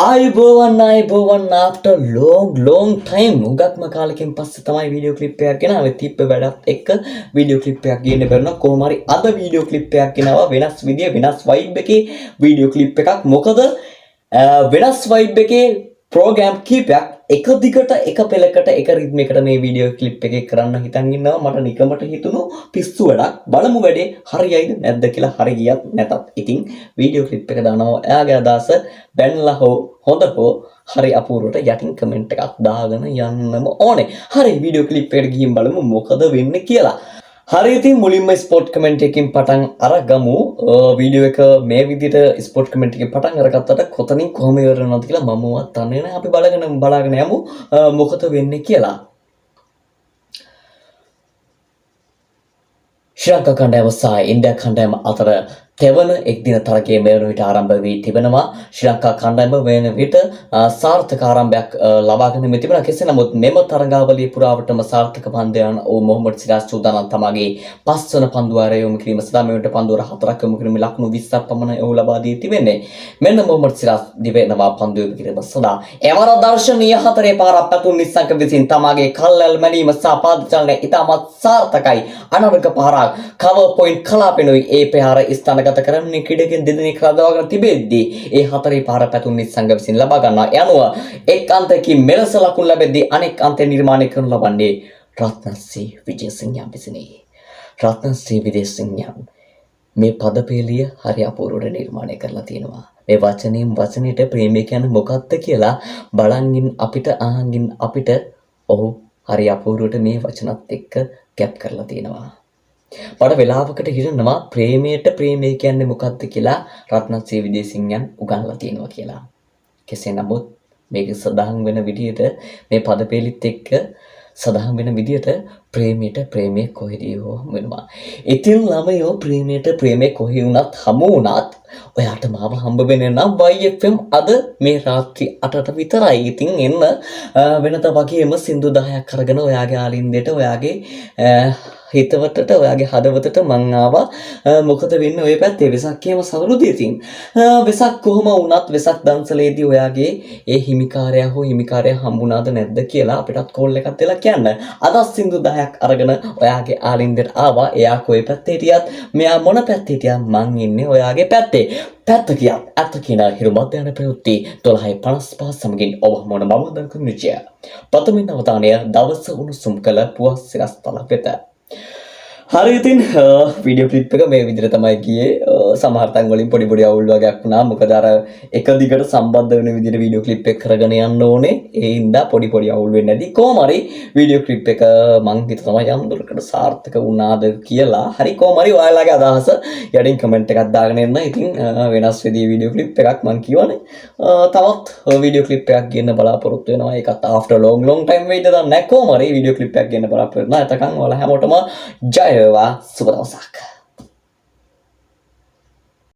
ආයුබෝවන් after long time උගක්ම කාලෙකින් පස්සේ තමයි වීඩියෝ ක්ලිප් එකක් ගෙනාවේ. තිබ්බ වැඩත් එක්ක වීඩියෝ ක්ලිප් එකක් ගේන්න බැරුණා. කොහොම හරි අද වීඩියෝ ක්ලිප් එකක් ගෙනාවා වෙනස් විදිය වෙනස් වයිබ් එකේ වීඩියෝ ක්ලිප් එකක්. මොකද වෙනස් වයිබ් එකේ ප්‍රෝග්‍රෑම් කීපයක් එක දිගට එක පෙළකට එක රිද්මයකට මේ වීඩියෝ ක්ලිප් එකේ කරන්න හිතන් ඉන්නවා. මට නිකමට හිතුණු පිස්සු වැඩක්. බලමු වැඩේ හරියයිද නැද්ද කියලා. හරි ගියත් නැතත් ඉතින් වීඩියෝ ක්ලිප් එක දානවා. එයාගේ අදහස බැනලා හෝ හොඳ හෝ හරි අපූර්වට යටින් කමෙන්ට් එකක් දාගෙන යන්නම ඕනේ. හරි වීඩියෝ ක්ලිප් එකට ගිහින් බලමු මොකද වෙන්නේ කියලා. හරි ඉතින් මුලින්ම ස්පොට් කමෙන්ට් එකකින් පටන් අරගමු. වීඩියෝ එක මේ විදිහට ස්පොට් කමෙන්ට් එකකින් පටන් අරගත්තට කොතනින් කොහොම ඉවර වෙනවද කියලා මමවත් දන්නේ නැහැ. අපි බලාගෙන යමු මොකද වෙන්නේ කියලා. ශ්‍රී ලංකා කණ්ඩායම සහ ඉන්දියා කණ්ඩායම අතර තෙවන එක්දින තරගයේ මෙවන විට ආරම්භ වී තිබෙනවා. ශ්‍රී ලංකා කණ්ඩායම වෙන විට සාර්ථක ආරම්භයක් ලබාගෙන තිබෙනවා. කෙසේ නමුත් මෙම තරගාවලිය පුරාවටම සාර්ථක පන්දයන් වූ මොහොමඩ් සිරාජ් සූදානම් තමාගේ පස්වන පන්දුවාරය යොමු කිරීම සඳහා මේ විට පන්දුවර 4ක් යොමු කිරීමේ ලකුණු 20ක් පමණ ඔහු ලබා දී තිබෙන්නේ. මෙන්න මොහොමඩ් සිරාජ් දිවෙනවා පන්දු යොමු කිරීම සඳහා එවර දර්ශනීය හතරේ පාරක් පැතුම් නිස්සංක විසින් තමාගේ කල්ැල් මැනීම සහ පාද චලනය ඉතාමත් සාර්ථකයි. අනර්ග පාරක් කවර් පොයින්ට් කලාපෙනුයි ඒ පෙහාර ස්ථාන ගත කරන්නේ ක්‍රීඩකයන් දෙදෙනෙක් රඳවාගෙන තිබෙද්දී ඒ හතරේ පාර පැතුම් නිස්සංග විසින් ලබා ගන්නා යනුව එක් අන්තයකින් මෙලෙස ලකුණු ලැබෙද්දී අනෙක් අන්තය නිර්මාණය කරනු ලබන්නේ රත්නශ්‍රී විජේසිංහයන් විසිනි. රත්නශ්‍රී විජේසිංහයන් මේ පදපේලිය හරි අපූර්වට නිර්මාණය කරලා තියෙනවා. මේ වචනයෙන් වචනයට ප්‍රේමය කියන්නේ මොකක්ද කියලා බලන්ගින් අපිට අහන්ගින් අපිට ඔහු හරි අපූර්වට මේ වචනත් එක්ක කැප් කරලා තියෙනවා. මට වෙලාවකට හිතෙනවා ප්‍රේමයට ප්‍රේමය කියන්නේ මොකක්ද කියලා රත්නශ්‍රී විජේසිංහයන් උගන්ලා තියෙනවා කියලා. කෙසේ නමුත් මේක සදාහන් වෙන විදිහට මේ පදපේලිත් එක්ක සදාහන් වෙන විදිහට ප්‍රේමයට ප්‍රේමය කොහෙදී හෝ වෙනවා. ඉතින් ළමයෝ ප්‍රේමයට ප්‍රේමය කොහේ වුණත් හමු වුණත් ඔයාට මාව හම්බ වෙන්නේ නම් YFM අද මේ රාත්‍රී 8ට විතරයි. ඉතින් එන්න වෙනත වගේම සින්දු 10ක් අරගෙන ඔයාගේ ආලින්දයට ඔයාගේ හිතවතට ඔයාගේ හදවතට මං ආවා. මොකද වෙන්නේ ඔය පැත්තේ වෙසක් කියම සවරුදී. ඉතින් වෙසක් කොහොම වුණත් වෙසක් දන්සලේදී ඔයාගේ ඒ හිමිකාරයා හෝ හිමිකාරයා හම්බුණාද නැද්ද කියලා අපිටත් කෝල් එකක් දෙලා කියන්න. අද සින්දු 10ක් අරගෙන ඔයාගේ ආලින්දයට ආවා. එයා කොයි පැත්තේ හිටියත් මෙයා මොන පැත්තේ හිටියත් මං ඉන්නේ ඔයාගේ පැත්තේ. පැත්ත කියත් ඇත්ත කියන හිරු මධ්‍යන ප්‍රවෘත්ති 12:55 සමගින් ඔබ මොන මමදන් කුමිචය. පතමින් අවධානය දවස උණුසුම් කළ පුවත් සිරස්තල වෙත. හරි ඉතින් වීඩියෝ ක්ලිප් එක මේ විදිහට තමයි ගියේ. සමහර තැන් වලින් පොඩි පොඩි අවුල් වගේක් වුණා. මොකද අර එක දිගට සම්බන්ධ වෙන විදිහට වීඩියෝ ක්ලිප් එක කරගෙන යන්න ඕනේ. ඒ හින්දා පොඩි පොඩි අවුල් වෙන්නේ නැති. කොහොම හරි වීඩියෝ ක්ලිප් එක මං හිතුවා යම් දුරකට සාර්ථක වුණාද කියලා. හරි කොහොම හරි ඔයාලගේ අදහස යටින් කමෙන්ට් එකක් දාගෙන එන්න. ඉතින් වෙනස් විදිහේ වීඩියෝ ක්ලිප් එකක් මං කියවනේ. තවත් වීඩියෝ ක්ලිප් එකක් ගන්න බලාපොරොත්තු වෙනවා. ඒකත් after long time වෙයිද දන්නේ නැහැ. කොහොම හරි වීඩියෝ ක්ලිප් එකක් ගන්න බලාපොරොත්තු වෙනවා. එතකන් ඔයාලා හැමෝටම ජය වේවා. සුබ දවසක්.